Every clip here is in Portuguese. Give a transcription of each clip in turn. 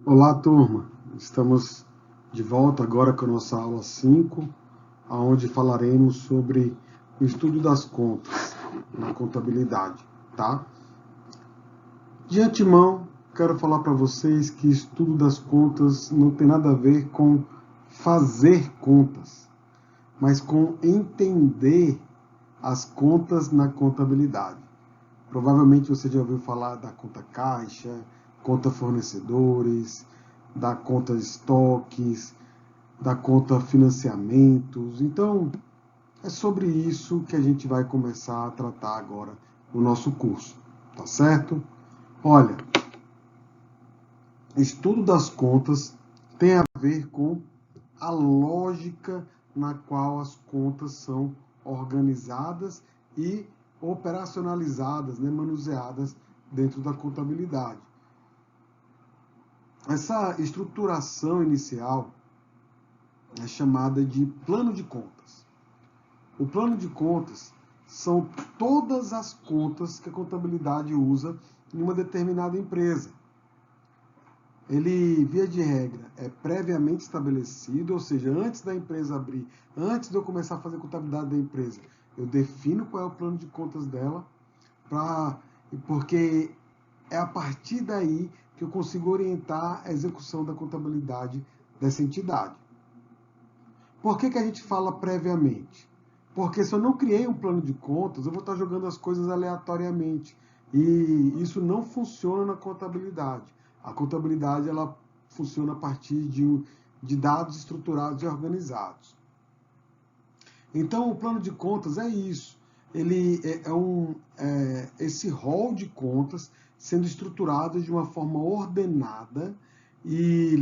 Olá, turma. Estamos de volta agora com a nossa aula 5, onde falaremos sobre o estudo das contas na contabilidade, tá? De antemão, quero falar para vocês que estudo das contas não tem nada a ver com fazer contas, mas com entender as contas na contabilidade. Provavelmente você já ouviu falar da conta caixa, conta fornecedores, da conta estoques, da conta financiamentos. Então, é sobre isso que a gente vai começar a tratar agora no nosso curso, tá certo? Olha, estudo das contas tem a ver com a lógica na qual as contas são organizadas e operacionalizadas, né, manuseadas dentro da contabilidade. Essa estruturação inicial é chamada de plano de contas. O plano de contas são todas as contas que a contabilidade usa em uma determinada empresa. Ele, via de regra, é previamente estabelecido, ou seja, antes da empresa abrir, antes de eu começar a fazer a contabilidade da empresa, eu defino qual é o plano de contas dela, porque é a partir daí que eu consigo orientar a execução da contabilidade dessa entidade. Por que a gente fala previamente? Porque se eu não criei um plano de contas, eu vou estar jogando as coisas aleatoriamente. E isso não funciona na contabilidade. A contabilidade ela funciona a partir de dados estruturados e organizados. Então, o plano de contas é isso. Ele esse rol de contas sendo estruturado de uma forma ordenada e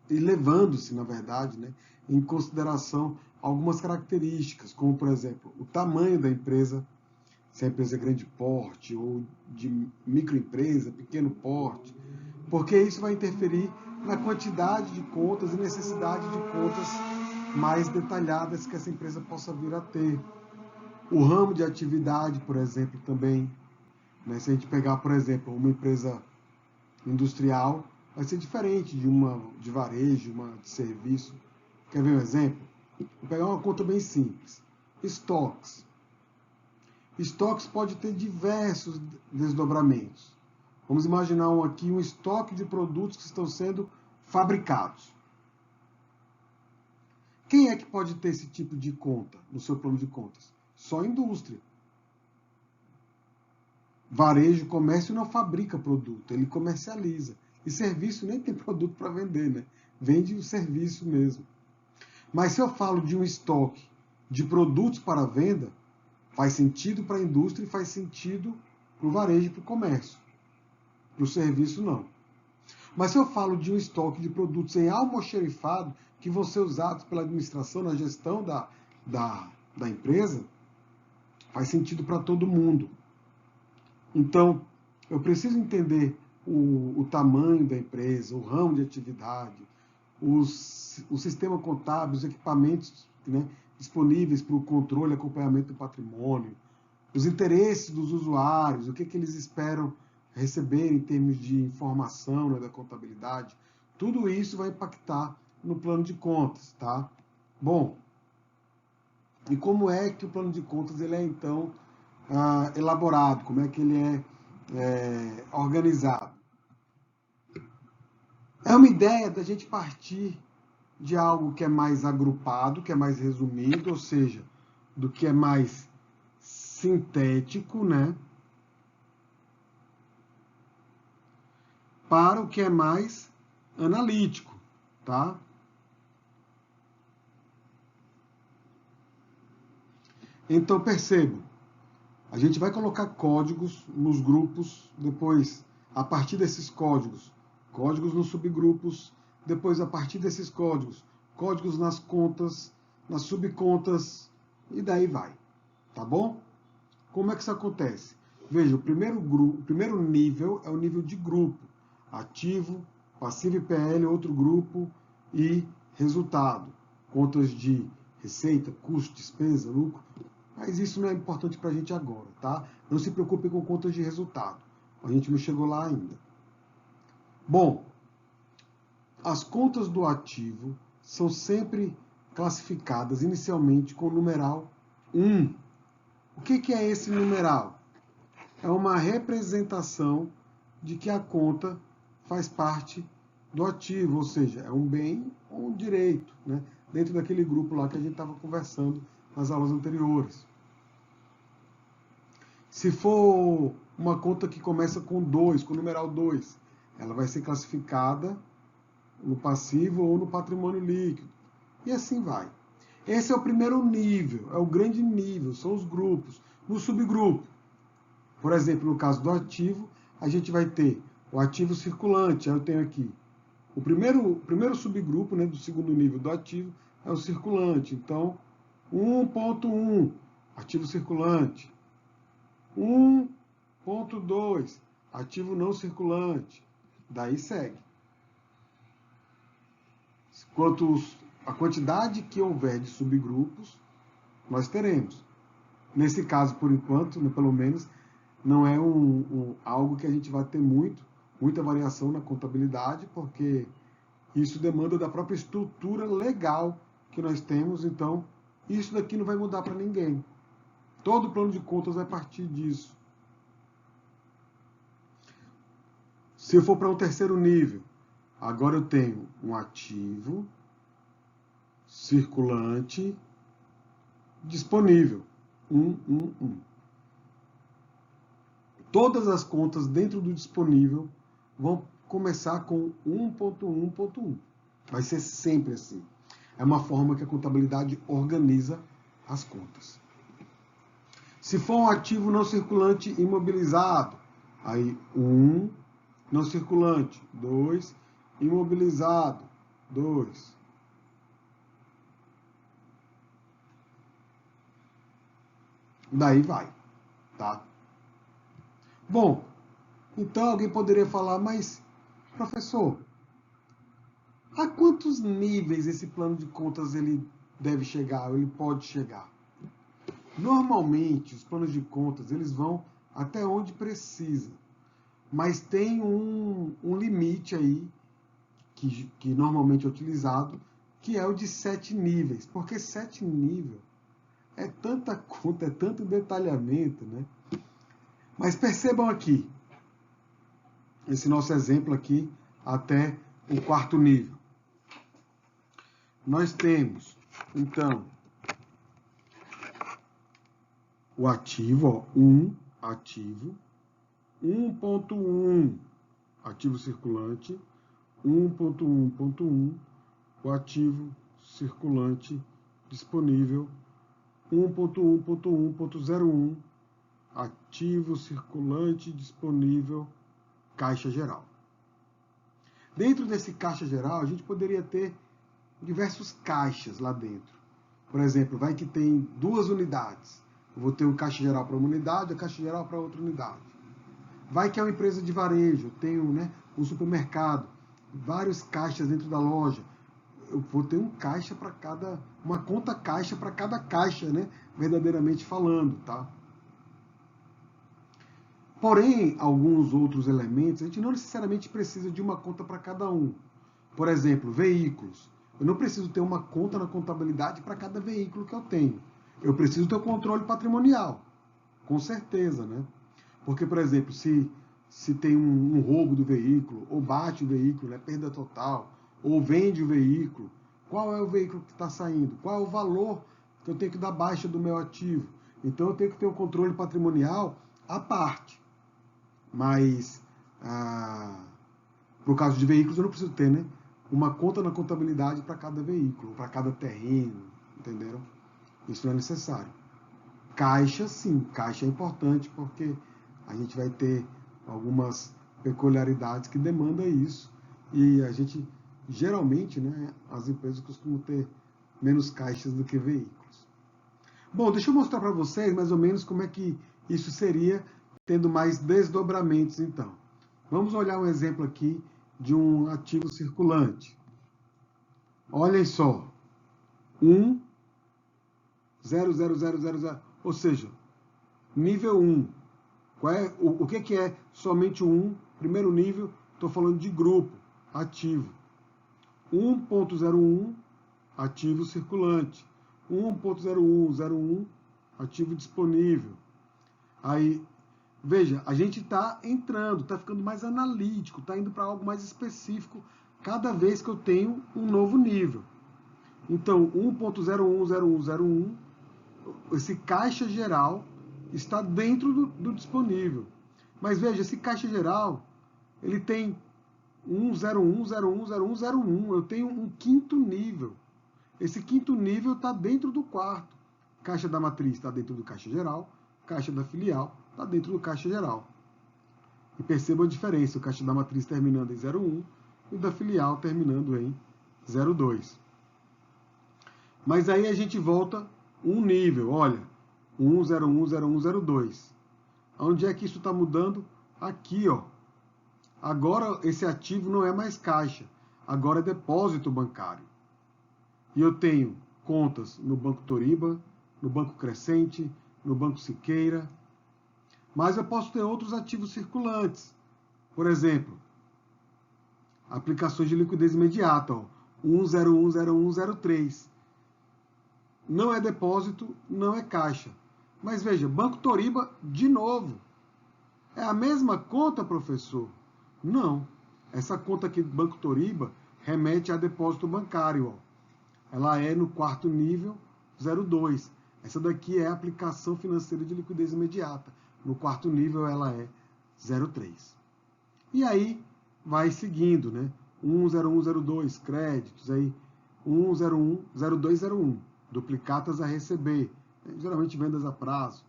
levando-se, na verdade, né, em consideração algumas características, como, por exemplo, o tamanho da empresa, se a empresa é grande porte ou de microempresa, pequeno porte, porque isso vai interferir na quantidade de contas e necessidade de contas mais detalhadas que essa empresa possa vir a ter. O ramo de atividade, por exemplo, também, né, se a gente pegar, por exemplo, uma empresa industrial, vai ser diferente de uma de varejo, uma de serviço. Quer ver um exemplo? Vou pegar uma conta bem simples. Estoques. Estoques pode ter diversos desdobramentos. Vamos imaginar aqui um estoque de produtos que estão sendo fabricados. Quem é que pode ter esse tipo de conta no seu plano de contas? Só a indústria. Varejo, comércio não fabrica produto, ele comercializa. E serviço nem tem produto para vender, né? Vende o serviço mesmo. Mas se eu falo de um estoque de produtos para venda, faz sentido para a indústria e faz sentido para o varejo e para o comércio. Para o serviço, não. Mas se eu falo de um estoque de produtos em almoxerifado, que vão ser usados pela administração na gestão da empresa, faz sentido para todo mundo. Então, eu preciso entender o tamanho da empresa, o ramo de atividade, o sistema contábil, os equipamentos, né, disponíveis para o controle e acompanhamento do patrimônio, os interesses dos usuários, o que eles esperam receber em termos de informação, né, da contabilidade. Tudo isso vai impactar no plano de contas, tá? Bom, e como é que o plano de contas ele é, então, elaborado? Como é que ele é organizado? É uma ideia da gente partir de algo que é mais agrupado, que é mais resumido, ou seja, do que é mais sintético, né? Para o que é mais analítico, tá? Então, percebo, a gente vai colocar códigos nos grupos, depois, a partir desses códigos nos subgrupos, depois, a partir desses códigos nas contas, nas subcontas, e daí vai, tá bom? Como é que isso acontece? Veja, o primeiro nível é o nível de grupo, ativo, passivo e PL, outro grupo, e resultado, contas de receita, custo, despesa, lucro. Mas isso não é importante para a gente agora, tá? Não se preocupe com contas de resultado. A gente não chegou lá ainda. Bom, as contas do ativo são sempre classificadas inicialmente com o numeral 1. O que é esse numeral? É uma representação de que a conta faz parte do ativo, ou seja, é um bem ou um direito, né? Dentro daquele grupo lá que a gente estava conversando nas aulas anteriores. Se for uma conta que começa com 2, com o numeral 2, ela vai ser classificada no passivo ou no patrimônio líquido. E assim vai. Esse é o primeiro nível, é o grande nível, são os grupos. No subgrupo, por exemplo, no caso do ativo, a gente vai ter o ativo circulante. Eu tenho aqui o primeiro subgrupo, né, do segundo nível do ativo é o circulante. Então, 1.1, ativo circulante. 1.2, ativo não circulante. Daí segue. Quanto a quantidade que houver de subgrupos, nós teremos. Nesse caso, por enquanto, né, pelo menos, não é algo que a gente vai ter muita variação na contabilidade, porque isso demanda da própria estrutura legal que nós temos, então isso daqui não vai mudar para ninguém. Todo plano de contas vai partir disso. Se eu for para um terceiro nível, agora eu tenho um ativo circulante disponível. 1. Todas as contas dentro do disponível vão começar com 1.1.1. Vai ser sempre assim. É uma forma que a contabilidade organiza as contas. Se for um ativo não circulante imobilizado, aí 1, não circulante, 2, imobilizado, 2. Daí vai, tá? Bom, então alguém poderia falar, mas, professor, a quantos níveis esse plano de contas ele deve chegar, ou ele pode chegar? Normalmente, os planos de contas, eles vão até onde precisa, mas tem um limite aí, que normalmente é utilizado, que é o de 7 níveis, porque 7 níveis é tanta conta, é tanto detalhamento, né? Mas percebam aqui, esse nosso exemplo aqui, até o 4º nível. Nós temos, então, o ativo, ó, 1 ativo, 1.1 ativo circulante, 1.1.1 o ativo circulante disponível, 1.1.1.01 ativo circulante disponível, caixa geral. Dentro desse caixa geral, a gente poderia ter diversos caixas lá dentro. Por exemplo, vai que tem 2 unidades. Eu vou ter um caixa geral para uma unidade, um caixa geral para outra unidade. Vai que é uma empresa de varejo, eu tenho, né, um supermercado, vários caixas dentro da loja. Eu vou ter um caixa para cada, uma conta caixa para cada caixa, né, verdadeiramente falando, tá? Porém, alguns outros elementos, a gente não necessariamente precisa de uma conta para cada um. Por exemplo, veículos. Eu não preciso ter uma conta na contabilidade para cada veículo que eu tenho. Eu preciso ter o controle patrimonial, com certeza, né? Porque, por exemplo, se tem um roubo do veículo, ou bate o veículo, né, perda total, ou vende o veículo, qual é o veículo que está saindo? Qual é o valor que eu tenho que dar baixa do meu ativo? Então eu tenho que ter o controle patrimonial à parte. Mas, por caso de veículos, eu não preciso ter, né, uma conta na contabilidade para cada veículo, para cada terreno, entenderam? Isso não é necessário. Caixa, sim, caixa é importante porque a gente vai ter algumas peculiaridades que demandam isso e a gente, geralmente, né, as empresas costumam ter menos caixas do que veículos. Bom, deixa eu mostrar para vocês mais ou menos como é que isso seria tendo mais desdobramentos, então. Vamos olhar um exemplo aqui de um ativo circulante. Olhem só, 1, 0, 0, 0, 0, 0, ou seja, nível 1. O que é somente o 1, primeiro nível, estou falando de grupo, ativo. 1.01, ativo circulante. 1.0101, ativo disponível. Aí, veja, a gente está entrando, está ficando mais analítico, está indo para algo mais específico cada vez que eu tenho um novo nível. Então, 1.010101, esse caixa geral está dentro do disponível. Mas veja, esse caixa geral, ele tem 101010101. Eu tenho um quinto nível. Esse quinto nível está dentro do quarto. Caixa da matriz está dentro do caixa geral. Caixa da filial está dentro do caixa geral. E perceba a diferença. O caixa da matriz terminando em 01 e o da filial terminando em 02. Mas aí a gente volta um nível. Olha, 1010102. Onde é que isso está mudando? Aqui, ó. Agora esse ativo não é mais caixa. Agora é depósito bancário. E eu tenho contas no Banco Toriba, no Banco Crescente, no Banco Siqueira. Mas eu posso ter outros ativos circulantes. Por exemplo, aplicações de liquidez imediata, ó, 1010103. Não é depósito, não é caixa. Mas veja, Banco Toriba, de novo. É a mesma conta, professor? Não. Essa conta aqui do Banco Toriba remete a depósito bancário. Ó. Ela é no quarto nível 02. Essa daqui é a aplicação financeira de liquidez imediata. No quarto nível ela é 03. E aí vai seguindo, né? 10102, créditos, aí 1010201, duplicatas a receber, geralmente vendas a prazo.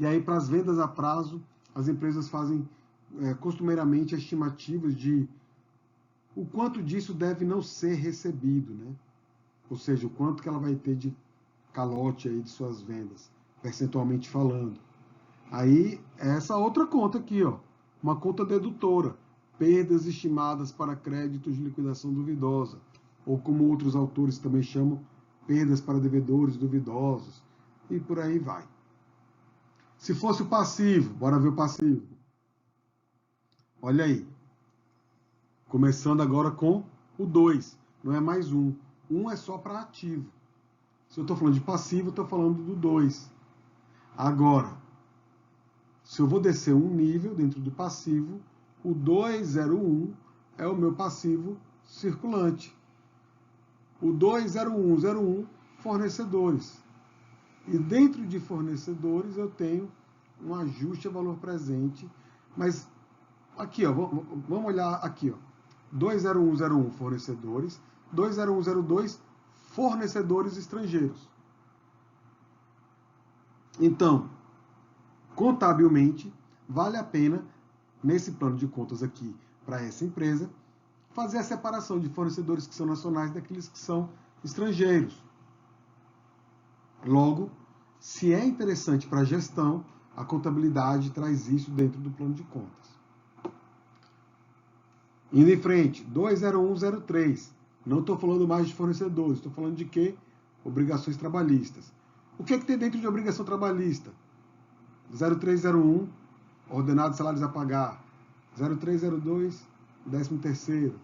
E aí para as vendas a prazo, as empresas fazem costumeiramente estimativas de o quanto disso deve não ser recebido, né? Ou seja, o quanto que ela vai ter de calote aí de suas vendas, percentualmente falando. Aí, essa outra conta aqui, ó, uma conta dedutora, perdas estimadas para créditos de liquidação duvidosa, ou como outros autores também chamam, perdas para devedores duvidosos, e por aí vai. Se fosse o passivo, bora ver o passivo. Olha aí. Começando agora com o 2, não é mais 1. 1 é só para ativo. Se eu estou falando de passivo, eu estou falando do 2. Agora, se eu vou descer um nível dentro do passivo, o 201 é o meu passivo circulante. O 20101, fornecedores. E dentro de fornecedores eu tenho um ajuste a valor presente, mas aqui, ó, vamos olhar aqui, ó. 20101 fornecedores, 20102 fornecedores estrangeiros. Então, contabilmente, vale a pena, nesse plano de contas aqui, para essa empresa, fazer a separação de fornecedores que são nacionais daqueles que são estrangeiros. Logo, se é interessante para a gestão, a contabilidade traz isso dentro do plano de contas. Indo em frente, 20103. Não estou falando mais de fornecedores, estou falando de quê? Obrigações trabalhistas. O que é que tem dentro de obrigação trabalhista? 0301, ordenado de salários a pagar. 0302, 13º.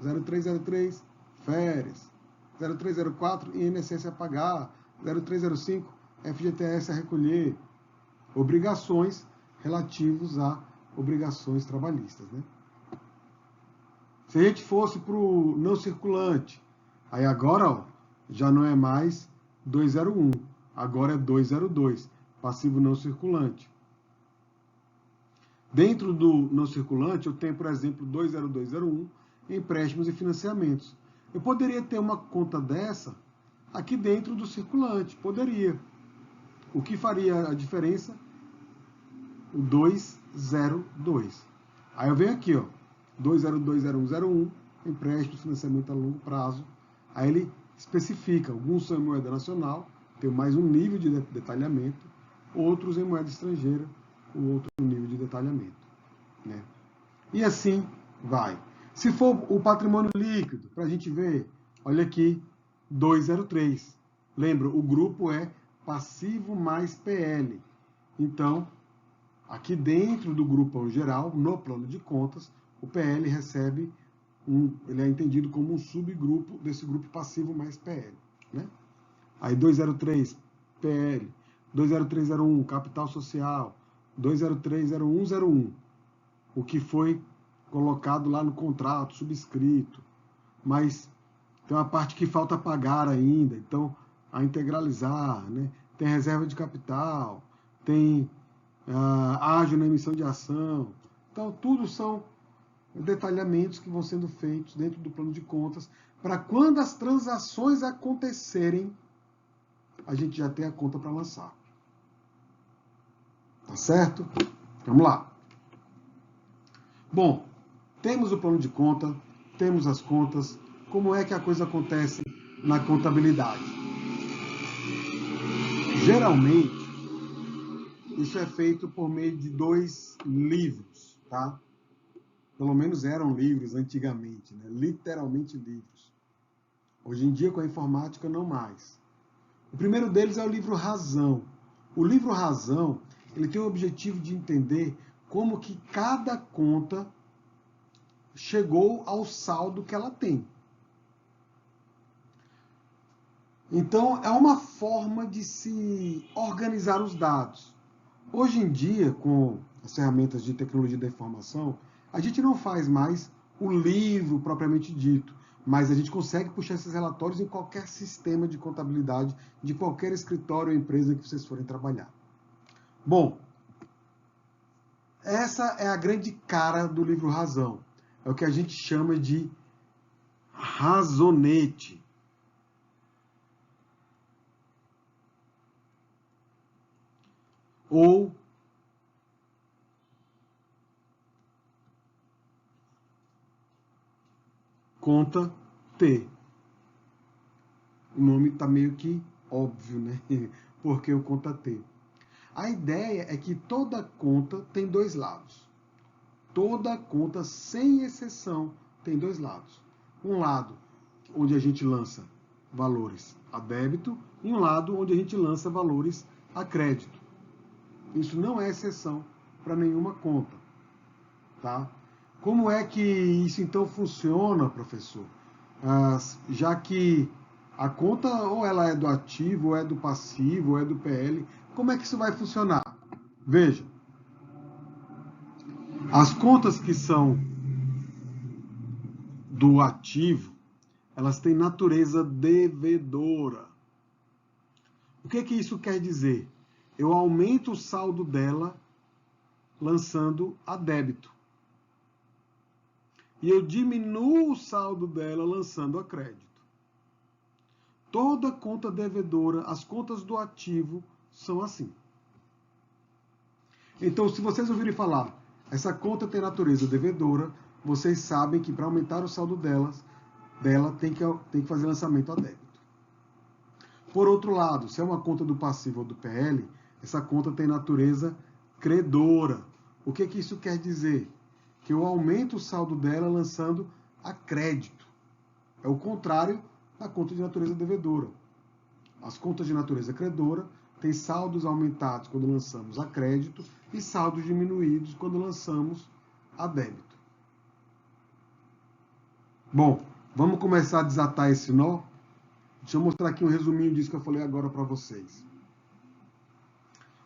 0303, férias. 0304, INSS a pagar. 0305, FGTS a recolher. Obrigações relativas a obrigações trabalhistas, né? Se a gente fosse para o não circulante, aí agora ó, já não é mais 201, agora é 202, passivo não circulante. Dentro do não circulante, eu tenho, por exemplo, 20201, empréstimos e financiamentos. Eu poderia ter uma conta dessa aqui dentro do circulante, poderia. O que faria a diferença? O 202. Aí eu venho aqui, ó. 2020101, empréstimo, financiamento a longo prazo. Aí ele especifica, alguns são em moeda nacional, tem mais um nível de detalhamento, outros em moeda estrangeira, o outro nível de detalhamento. Né? E assim vai. Se for o patrimônio líquido, para a gente ver, olha aqui, 203. Lembra, o grupo é passivo mais PL. Então, aqui dentro do grupão geral, no plano de contas, o PL recebe ele é entendido como um subgrupo desse grupo passivo mais PL, né? Aí 203, PL, 20301, capital social, 2030101, o que foi colocado lá no contrato, subscrito, mas tem uma parte que falta pagar ainda, então a integralizar, né? Tem reserva de capital, tem ágio na emissão de ação. Então, tudo são detalhamentos que vão sendo feitos dentro do plano de contas, para quando as transações acontecerem, a gente já tem a conta para lançar. Tá certo? Vamos lá. Bom, temos o plano de conta, temos as contas. Como é que a coisa acontece na contabilidade? Geralmente, isso é feito por meio de 2 livros, tá? Pelo menos eram livros antigamente, né? Literalmente livros. Hoje em dia, com a informática, não mais. O primeiro deles é o livro Razão. O livro Razão, ele tem o objetivo de entender como que cada conta chegou ao saldo que ela tem. Então, é uma forma de se organizar os dados. Hoje em dia, com as ferramentas de tecnologia da informação, a gente não faz mais o livro propriamente dito, mas a gente consegue puxar esses relatórios em qualquer sistema de contabilidade, de qualquer escritório ou empresa que vocês forem trabalhar. Bom, essa é a grande cara do livro Razão. É o que a gente chama de razonete. Ou conta T. O nome está meio que óbvio, né? Porque o conta T. A ideia é que toda conta tem 2 lados. Toda conta, sem exceção, tem 2 lados. Um lado onde a gente lança valores a débito e um lado onde a gente lança valores a crédito. Isso não é exceção para nenhuma conta, tá? Como é que isso então funciona, professor? Já que a conta ou ela é do ativo, ou é do passivo, ou é do PL, como é que isso vai funcionar? Veja, as contas que são do ativo, elas têm natureza devedora. O que isso quer dizer? Eu aumento o saldo dela lançando a débito. E eu diminuo o saldo dela lançando a crédito. Toda conta devedora, as contas do ativo são assim. Então, se vocês ouvirem falar, essa conta tem natureza devedora, vocês sabem que para aumentar o saldo dela tem que fazer lançamento a débito. Por outro lado, se é uma conta do passivo ou do PL, essa conta tem natureza credora. O que isso quer dizer? Que eu aumento o saldo dela lançando a crédito. É o contrário da conta de natureza devedora. As contas de natureza credora têm saldos aumentados quando lançamos a crédito e saldos diminuídos quando lançamos a débito. Bom, vamos começar a desatar esse nó? Deixa eu mostrar aqui um resuminho disso que eu falei agora para vocês.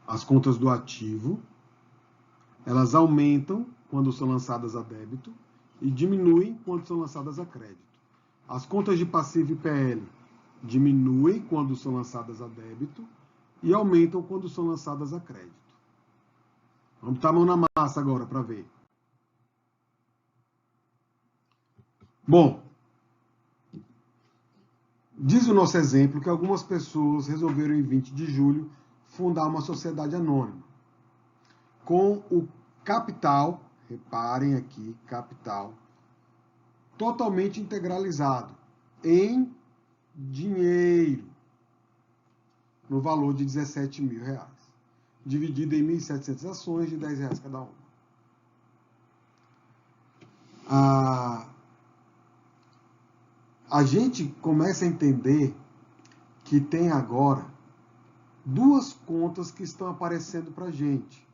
As contas do ativo, elas aumentam quando são lançadas a débito e diminuem quando são lançadas a crédito. As contas de passivo e PL diminuem quando são lançadas a débito e aumentam quando são lançadas a crédito. Vamos botar a mão na massa agora para ver. Bom, diz o nosso exemplo que algumas pessoas resolveram em 20 de julho fundar uma sociedade anônima com o capital, reparem aqui, capital, totalmente integralizado em dinheiro, no valor de R$17 mil, dividido em 1.700 ações de R$10 cada uma. A gente começa a entender que tem agora 2 contas que estão aparecendo para a gente.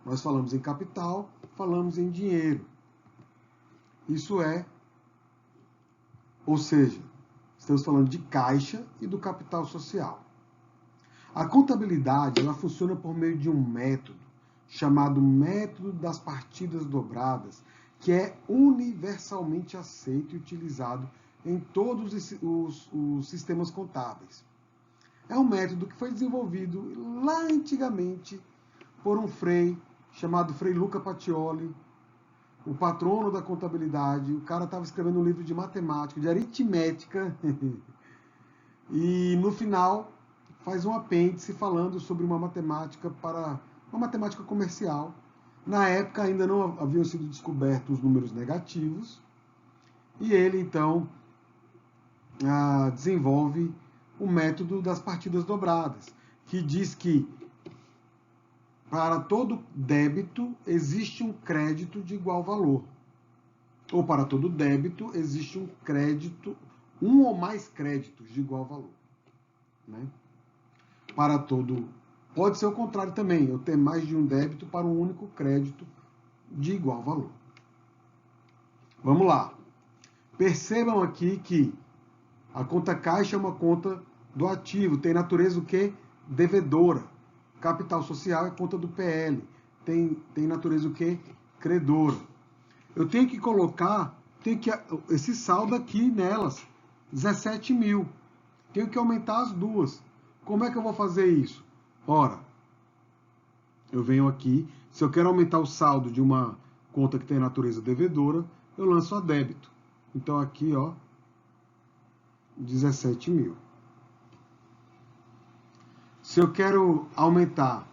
Nós falamos em capital, falamos em dinheiro. Isso é, ou seja, estamos falando de caixa e do capital social. A contabilidade, ela funciona por meio de um método chamado método das partidas dobradas, que é universalmente aceito e utilizado em todos os sistemas contábeis. É um método que foi desenvolvido lá antigamente por um frei chamado Frei Luca Pacioli, o patrono da contabilidade. O cara estava escrevendo um livro de matemática, de aritmética, e no final faz um apêndice falando sobre uma matemática comercial. Na época ainda não haviam sido descobertos os números negativos, e ele então desenvolve o método das partidas dobradas, que diz que para todo débito existe um crédito de igual valor. Ou para todo débito existe um crédito, um ou mais créditos de igual valor. Né? Para todo. Pode ser o contrário também, eu ter mais de um débito para um único crédito de igual valor. Vamos lá. Percebam aqui que a conta caixa é uma conta do ativo, tem natureza o quê? Devedora. Capital social é conta do PL, tem natureza o quê? Credora. Eu tenho que colocar esse saldo aqui nelas, 17 mil. Tenho que aumentar as duas. Como é que eu vou fazer isso? Ora, eu venho aqui, se eu quero aumentar o saldo de uma conta que tem natureza devedora, eu lanço a débito. Então aqui, ó, 17 mil. Se eu quero aumentar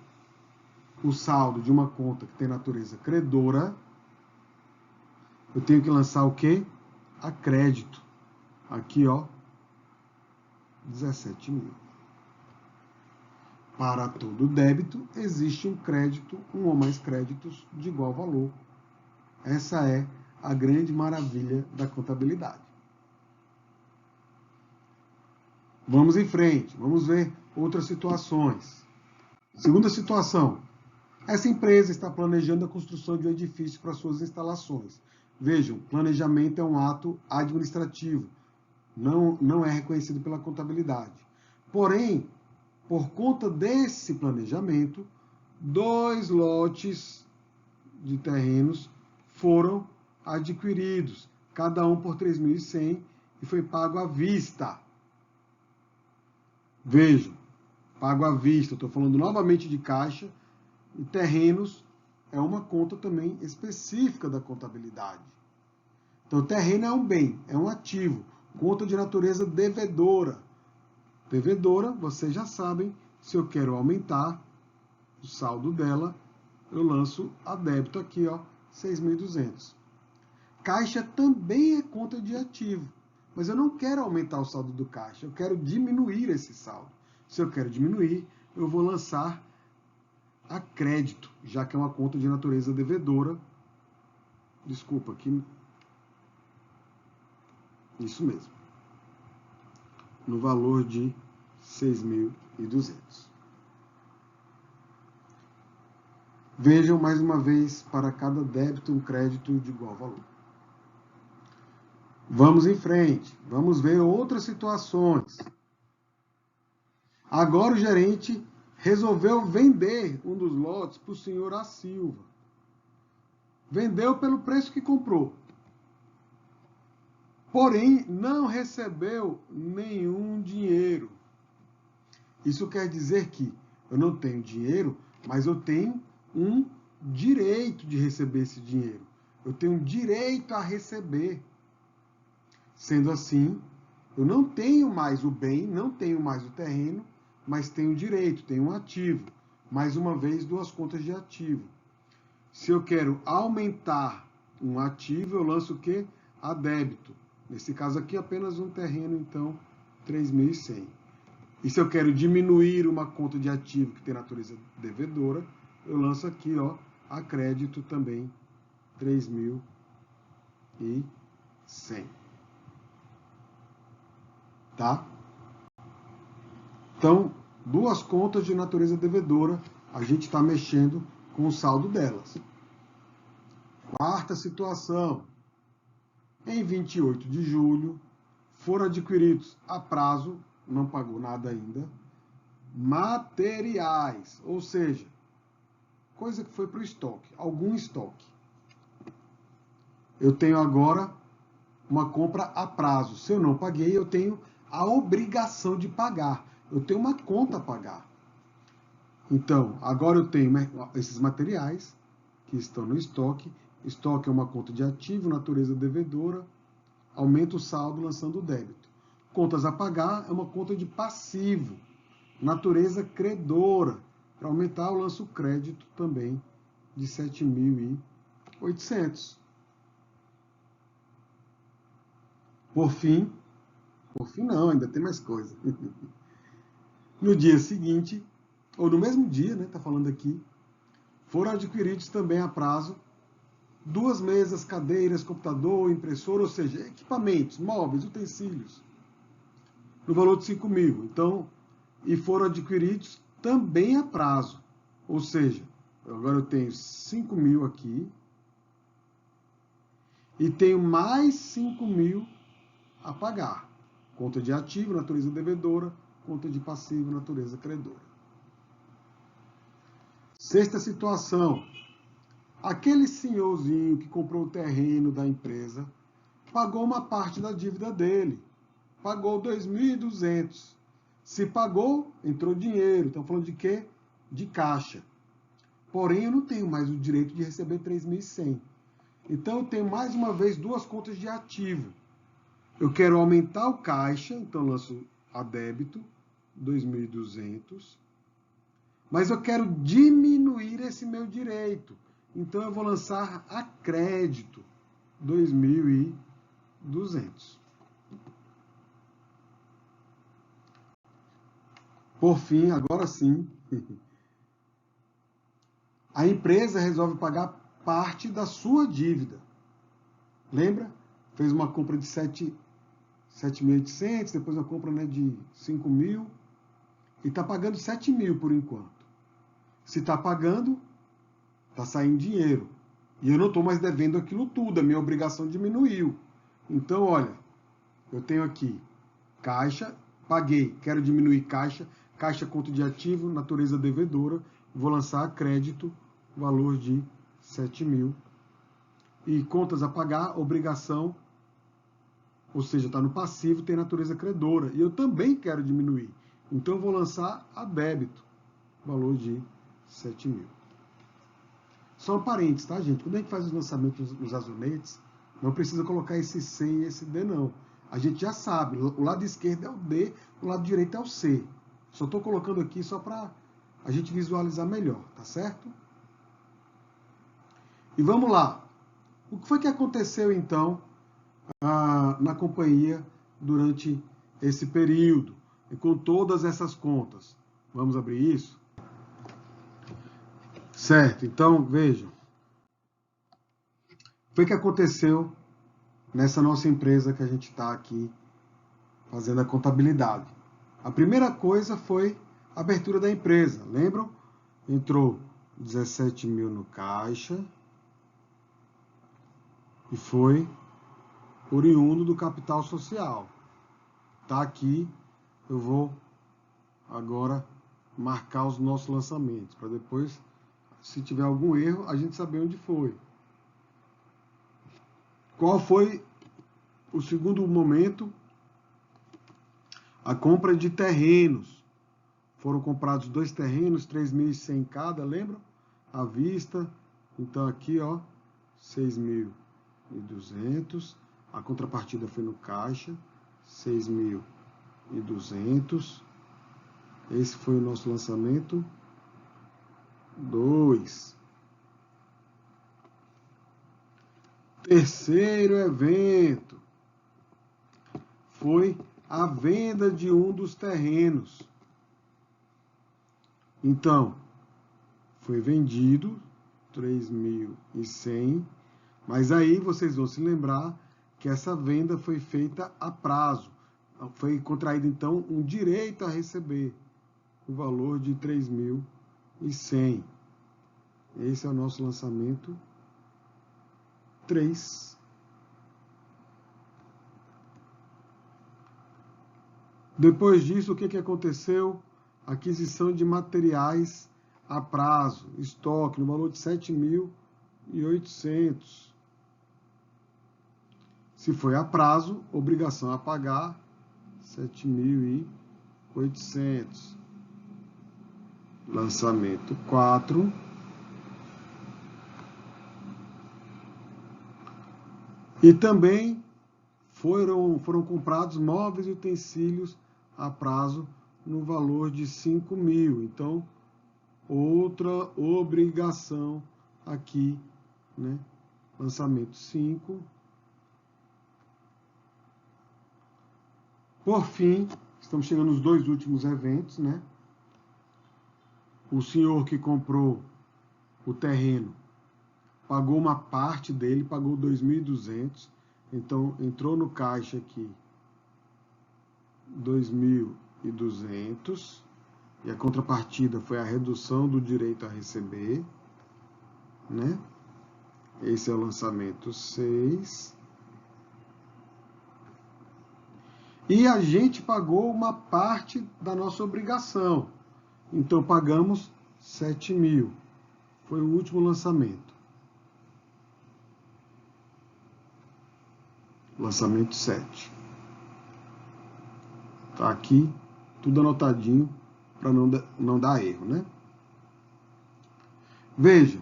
o saldo de uma conta que tem natureza credora, eu tenho que lançar o quê? A crédito. Aqui, ó, 17 mil. Para todo débito, existe um crédito, um ou mais créditos de igual valor. Essa é a grande maravilha da contabilidade. Vamos em frente, vamos ver outras situações. Segunda situação. Essa empresa está planejando a construção de um edifício para suas instalações. Vejam, planejamento é um ato administrativo, não é reconhecido pela contabilidade. Porém, por conta desse planejamento, 2 lotes de terrenos foram adquiridos, cada um por 3.100 e foi pago à vista. Vejam, pago à vista, estou falando novamente de caixa, e terrenos é uma conta também específica da contabilidade. Então, terreno é um bem, é um ativo, conta de natureza devedora. Devedora, vocês já sabem, se eu quero aumentar o saldo dela, eu lanço a débito aqui, ó, 6.200. Caixa também é conta de ativo, mas eu não quero aumentar o saldo do caixa, eu quero diminuir esse saldo. Se eu quero diminuir, eu vou lançar a crédito, já que é uma conta de natureza devedora. Desculpa, aqui. Isso mesmo. No valor de 6.200. Vejam mais uma vez, para cada débito, um crédito de igual valor. Vamos em frente, vamos ver outras situações. Agora o gerente resolveu vender um dos lotes para o senhor A. Silva. Vendeu pelo preço que comprou. Porém, não recebeu nenhum dinheiro. Isso quer dizer que eu não tenho dinheiro, mas eu tenho um direito de receber esse dinheiro. Eu tenho direito a receber. Sendo assim, eu não tenho mais o bem, não tenho mais o terreno, mas tenho direito, tenho um ativo. Mais uma vez, 2 contas de ativo. Se eu quero aumentar um ativo, eu lanço o quê? A débito. Nesse caso aqui, apenas um terreno, então, 3.100. E se eu quero diminuir uma conta de ativo que tem natureza devedora, eu lanço aqui, ó, a crédito também, 3.100. Tá? Então, 2 contas de natureza devedora, a gente está mexendo com o saldo delas. Quarta situação. Em 28 de julho, foram adquiridos a prazo, não pagou nada ainda, materiais, ou seja, coisa que foi para o estoque, algum estoque. Eu tenho agora uma compra a prazo. Se eu não paguei, eu tenho a obrigação de pagar. Eu tenho uma conta a pagar. Então, agora eu tenho esses materiais que estão no estoque. Estoque é uma conta de ativo, natureza devedora, aumenta o saldo lançando o débito. Contas a pagar é uma conta de passivo, natureza credora. Para aumentar, eu lanço o crédito também de 7.800. Por fim não, ainda tem mais coisa. No dia seguinte, ou no mesmo dia, né, tá falando aqui, foram adquiridos também a prazo 2 mesas, cadeiras, computador, impressora, ou seja, equipamentos, móveis, utensílios, no valor de 5.000. Então, e foram adquiridos também a prazo. Ou seja, agora eu tenho 5.000 aqui e tenho mais 5.000 a pagar. Conta de ativo, natureza devedora, conta de passivo, natureza credora. Sexta situação. Aquele senhorzinho que comprou o terreno da empresa pagou uma parte da dívida dele. Pagou 2.200. Se pagou, entrou dinheiro. Estão falando de quê? De caixa. Porém, eu não tenho mais o direito de receber 3.100. Então, eu tenho mais uma vez 2 contas de ativo. Eu quero aumentar o caixa, então lanço a débito, 2.200. Mas eu quero diminuir esse meu direito. Então, eu vou lançar a crédito, 2.200. Por fim, agora sim, a empresa resolve pagar parte da sua dívida. Lembra? Fez uma compra de 7.800, depois uma compra, né, de 5.000, e está pagando 7.000 por enquanto. Se está pagando, está saindo dinheiro. E eu não estou mais devendo aquilo tudo, a minha obrigação diminuiu. Então, olha, eu tenho aqui caixa, paguei, quero diminuir caixa, caixa conta de ativo, natureza devedora, vou lançar a crédito, valor de 7.000. E contas a pagar, obrigação, ou seja, está no passivo, tem natureza credora. E eu também quero diminuir. Então, eu vou lançar a débito, valor de 7.000. Só um parênteses, tá, gente? Quando a gente faz os lançamentos nos azuletes, não precisa colocar esse C e esse D, não. A gente já sabe, o lado esquerdo é o D, o lado direito é o C. Só estou colocando aqui só para a gente visualizar melhor, tá certo? E vamos lá. O que foi que aconteceu, então, na companhia durante esse período, e com todas essas contas? Vamos abrir isso? Certo, então, vejam. O que foi que aconteceu nessa nossa empresa que a gente está aqui fazendo a contabilidade? A primeira coisa foi a abertura da empresa, lembram? Entrou 17.000 no caixa e foi oriundo do capital social. Tá aqui, eu vou agora marcar os nossos lançamentos, para depois, se tiver algum erro, a gente saber onde foi. Qual foi o segundo momento? A compra de terrenos. Foram comprados 2 terrenos, 3.100 cada, lembram? À vista. Então aqui, ó, 6.200. A contrapartida foi no caixa, 6.200. Esse foi o nosso lançamento 2. Terceiro evento foi a venda de um dos terrenos. Então, foi vendido 3.100, mas aí vocês vão se lembrar que essa venda foi feita a prazo. Foi contraído, então, um direito a receber o valor de 3.100. Esse é o nosso lançamento 3. Depois disso, o que aconteceu? Aquisição de materiais a prazo, estoque, no valor de 7.800. Se foi a prazo, obrigação a pagar, 7.800. Lançamento 4. E também foram comprados móveis e utensílios a prazo no valor de 5.000. Então, outra obrigação aqui, né? Lançamento 5. Por fim, estamos chegando nos 2 últimos eventos, né? O senhor que comprou o terreno pagou uma parte dele, pagou 2.200, então entrou no caixa aqui 2.200, e a contrapartida foi a redução do direito a receber, né? Esse é o lançamento 6. E a gente pagou uma parte da nossa obrigação, então pagamos 7.000. Foi o último lançamento. Lançamento 7. Tá aqui, tudo anotadinho, para não dar erro, né? Veja,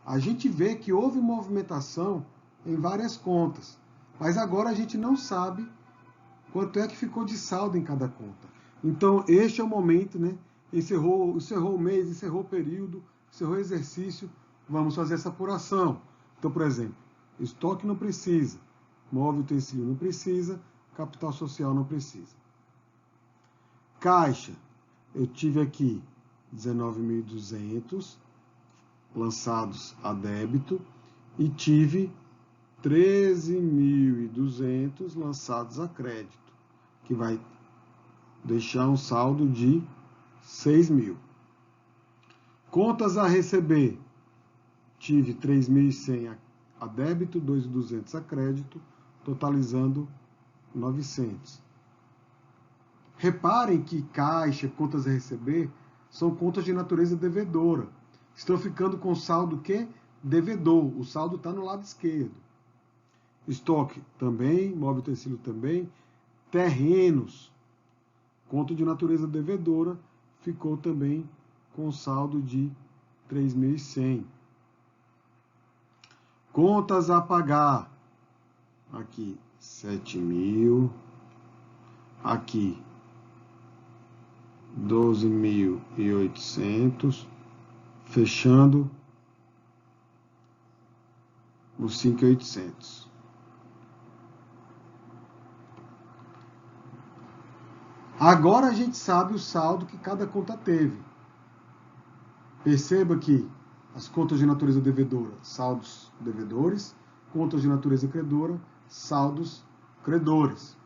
a gente vê que houve movimentação em várias contas, mas agora a gente não sabe quanto é que ficou de saldo em cada conta. Então, este é o momento, né? Encerrou o mês, encerrou o período, encerrou o exercício, vamos fazer essa apuração. Então, por exemplo, estoque não precisa, móvel e utensílio não precisa, capital social não precisa. Caixa, eu tive aqui 19.200 lançados a débito e tive 13.200 lançados a crédito, que vai deixar um saldo de 6.000. Contas a receber, tive 3.100 a débito, 2.200 a crédito, totalizando 900. Reparem que caixa, contas a receber, são contas de natureza devedora. Estão ficando com saldo que? Devedor. O saldo está no lado esquerdo. Estoque também, móvel e utensílio também. Terrenos, conta de natureza devedora, ficou também com saldo de 3.100. Contas a pagar, aqui 7.000, aqui 12.800, fechando os 5.800. Agora a gente sabe o saldo que cada conta teve. Perceba que as contas de natureza devedora, saldos devedores, contas de natureza credora, saldos credores.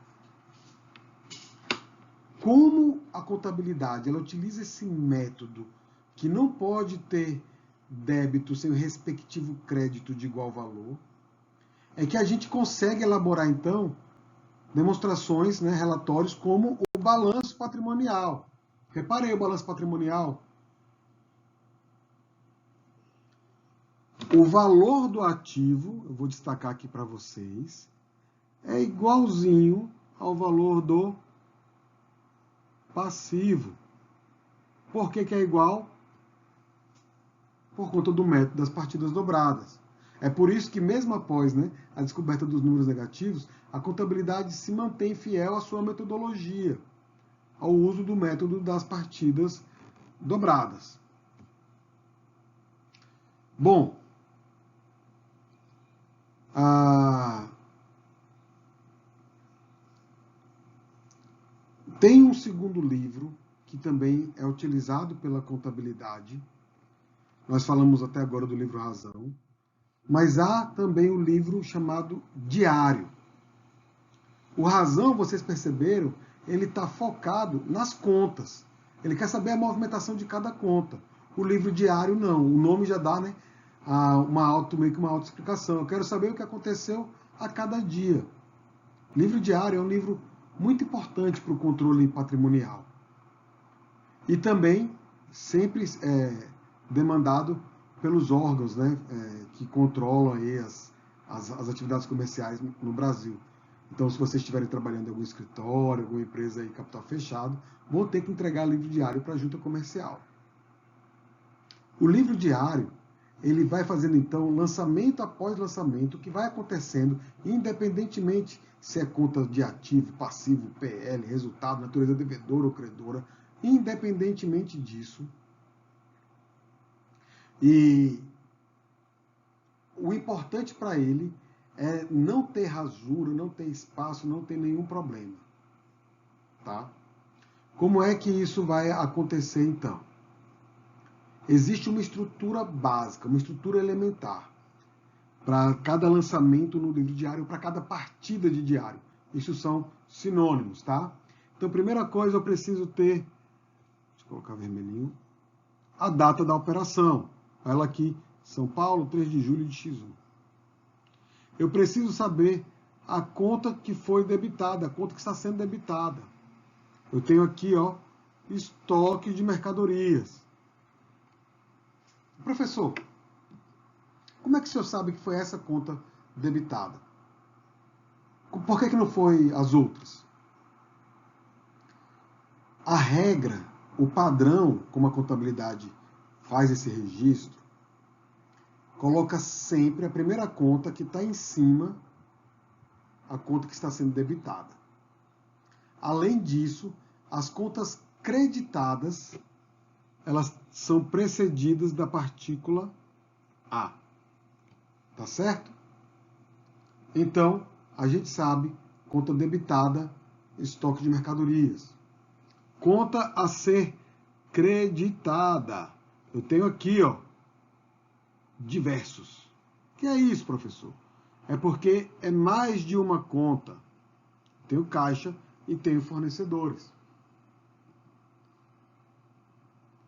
Como a contabilidade ela utiliza esse método que não pode ter débito sem o respectivo crédito de igual valor, é que a gente consegue elaborar, então, demonstrações, né, relatórios como o balanço patrimonial. Reparem o balanço patrimonial. O valor do ativo, eu vou destacar aqui para vocês, é igualzinho ao valor do passivo. Por que é igual? Por conta do método das partidas dobradas. É por isso que, mesmo após, né, a descoberta dos números negativos, a contabilidade se mantém fiel à sua metodologia, ao uso do método das partidas dobradas. Bom, tem um segundo livro que também é utilizado pela contabilidade. Nós falamos até agora do livro Razão, mas há também o livro chamado Diário. O Razão, vocês perceberam, ele está focado nas contas. Ele quer saber a movimentação de cada conta. O livro Diário não. O nome já dá, né, meio que uma autoexplicação. Eu quero saber o que aconteceu a cada dia. Livro Diário é um livro muito importante para o controle patrimonial. E também sempre demandado pelos órgãos, né, que controlam aí as atividades comerciais no Brasil. Então, se vocês estiverem trabalhando em algum escritório, alguma empresa aí, capital fechado, vão ter que entregar livro diário para a junta comercial. O livro diário, ele vai fazendo, então, lançamento após lançamento, que vai acontecendo, independentemente se é conta de ativo, passivo, PL, resultado, natureza devedora ou credora, independentemente disso. E o importante para ele é não ter rasura, não ter espaço, não ter nenhum problema. Tá? Como é que isso vai acontecer, então? Existe uma estrutura básica, uma estrutura elementar para cada lançamento no livro diário, para cada partida de diário. Isso são sinônimos, tá? Então, primeira coisa, eu preciso ter, deixa eu colocar vermelhinho, a data da operação. Ela aqui, São Paulo, 3 de julho de X1. Eu preciso saber a conta que foi debitada, a conta que está sendo debitada. Eu tenho aqui, ó, estoque de mercadorias. Professor, como é que o senhor sabe que foi essa conta debitada? Por que não foi as outras? A regra, o padrão, como a contabilidade faz esse registro, coloca sempre a primeira conta que está em cima, a conta que está sendo debitada. Além disso, as contas creditadas, elas são precedidas da partícula A. Tá certo? Então, a gente sabe, conta debitada, estoque de mercadorias. Conta a ser creditada. Eu tenho aqui, ó, diversos. O que é isso, professor? É porque é mais de uma conta. Tenho caixa e tenho fornecedores.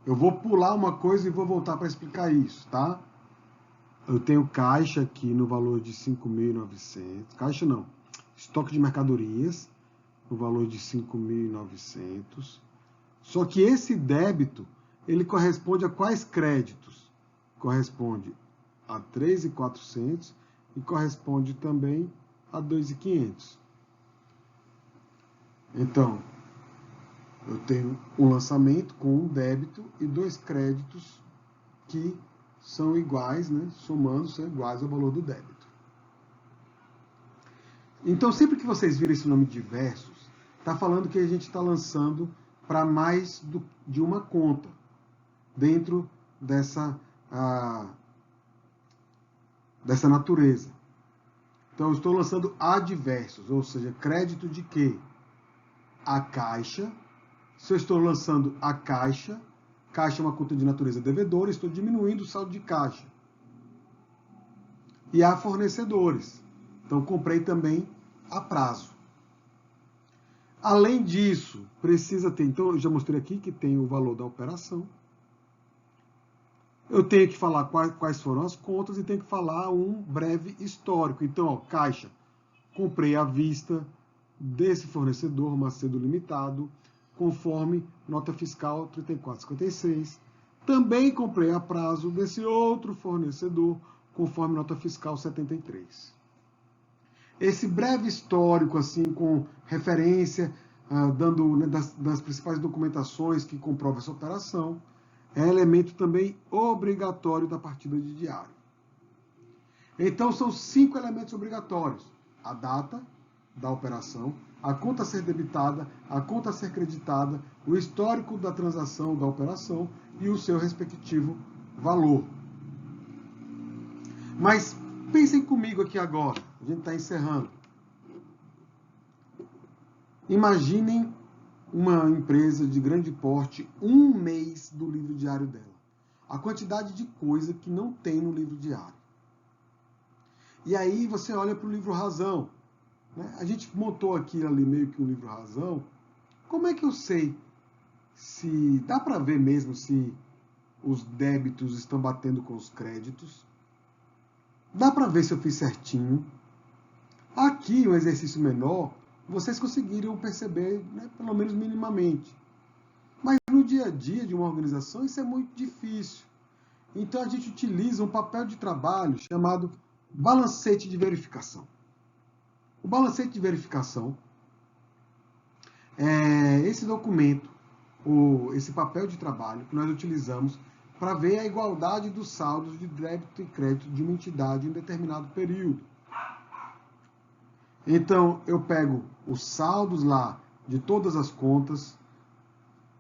Eu vou pular uma coisa e vou voltar para explicar isso, tá? Eu tenho caixa aqui no valor de 5.900. Caixa não. Estoque de mercadorias no valor de 5.900. Só que esse débito, ele corresponde a quais créditos? Corresponde a 3.400 e corresponde também a 2.500. Então, eu tenho um lançamento com um débito e 2 créditos que são iguais, né? Somando, são iguais ao valor do débito. Então, sempre que vocês virem esse nome diversos, está falando que a gente está lançando para mais de uma conta dentro dessa natureza. Então, eu estou lançando adversos, ou seja, crédito de quê? A caixa. Se eu estou lançando a caixa, caixa é uma conta de natureza devedora, estou diminuindo o saldo de caixa. E há fornecedores. Então, comprei também a prazo. Além disso, precisa ter, então, eu já mostrei aqui que tem o valor da operação. Eu tenho que falar quais foram as contas e tenho que falar um breve histórico. Então, ó, caixa, comprei à vista desse fornecedor, Macedo Limitado, conforme nota fiscal 3456. Também comprei a prazo desse outro fornecedor, conforme nota fiscal 73. Esse breve histórico, assim, com referência, dando, né, das principais documentações que comprovam essa operação, é elemento também obrigatório da partida de diário. Então, são 5 elementos obrigatórios: a data da operação, a conta a ser debitada, a conta a ser creditada, o histórico da transação da operação e o seu respectivo valor. Mas pensem comigo aqui agora, a gente está encerrando. Imaginem uma empresa de grande porte, um mês do livro diário dela. A quantidade de coisa que não tem no livro diário. E aí você olha para o livro razão. Né? A gente montou aqui ali meio que um livro razão. Como é que eu sei se dá para ver mesmo se os débitos estão batendo com os créditos? Dá para ver se eu fiz certinho? Aqui, um exercício menor, vocês conseguiriam perceber, né, pelo menos minimamente. Mas no dia a dia de uma organização isso é muito difícil. Então a gente utiliza um papel de trabalho chamado balancete de verificação. O balancete de verificação é esse documento, ou esse papel de trabalho que nós utilizamos para ver a igualdade dos saldos de débito e crédito de uma entidade em determinado período. Então, eu pego os saldos lá de todas as contas,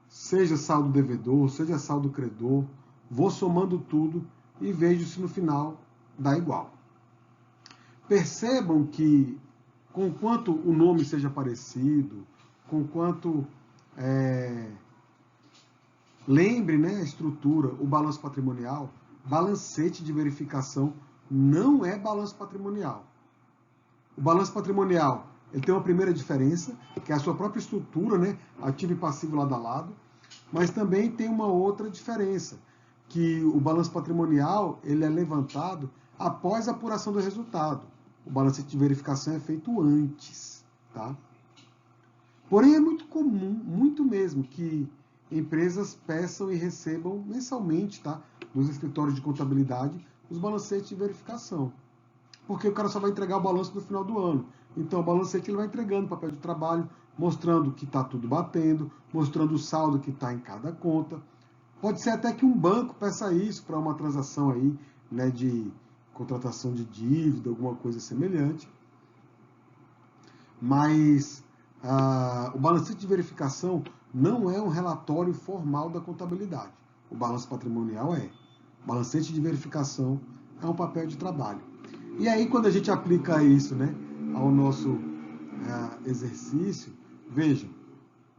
seja saldo devedor, seja saldo credor, vou somando tudo e vejo se no final dá igual. Percebam que, conquanto o nome seja parecido, conquanto lembre, né, a estrutura, o balanço patrimonial, balancete de verificação não é balanço patrimonial. O balanço patrimonial ele tem uma primeira diferença, que é a sua própria estrutura, né, ativo e passivo lado a lado, mas também tem uma outra diferença, que o balanço patrimonial ele é levantado após a apuração do resultado. O balancete de verificação é feito antes, tá? Porém, é muito comum, muito mesmo, que empresas peçam e recebam mensalmente, tá, nos escritórios de contabilidade, os balancetes de verificação. Porque o cara só vai entregar o balanço no final do ano. Então, o balancete ele vai entregando papel de trabalho, mostrando que está tudo batendo, mostrando o saldo que está em cada conta. Pode ser até que um banco peça isso para uma transação aí, né, de contratação de dívida, alguma coisa semelhante. Mas o balancete de verificação não é um relatório formal da contabilidade. O balanço patrimonial é. O balancete de verificação é um papel de trabalho. E aí, quando a gente aplica isso, né, ao nosso exercício, vejam,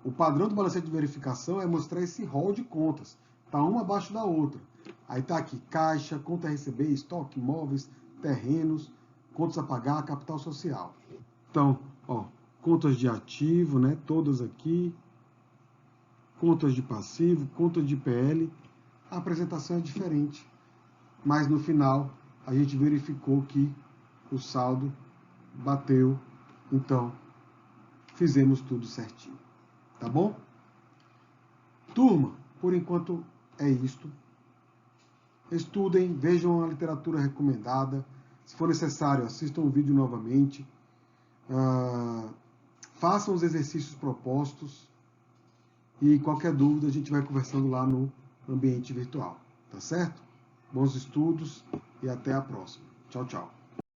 o padrão do balancete de verificação é mostrar esse rol de contas. Está uma abaixo da outra. Aí está aqui caixa, conta a receber, estoque, imóveis, terrenos, contas a pagar, capital social. Então, ó, contas de ativo, né, todas aqui, contas de passivo, contas de PL, a apresentação é diferente. Mas no final, a gente verificou que o saldo bateu, então fizemos tudo certinho. Tá bom? Turma, por enquanto é isto. Estudem, vejam a literatura recomendada. Se for necessário, assistam o vídeo novamente. Façam os exercícios propostos. E qualquer dúvida a gente vai conversando lá no ambiente virtual. Tá certo? Bons estudos e até a próxima. Tchau, tchau.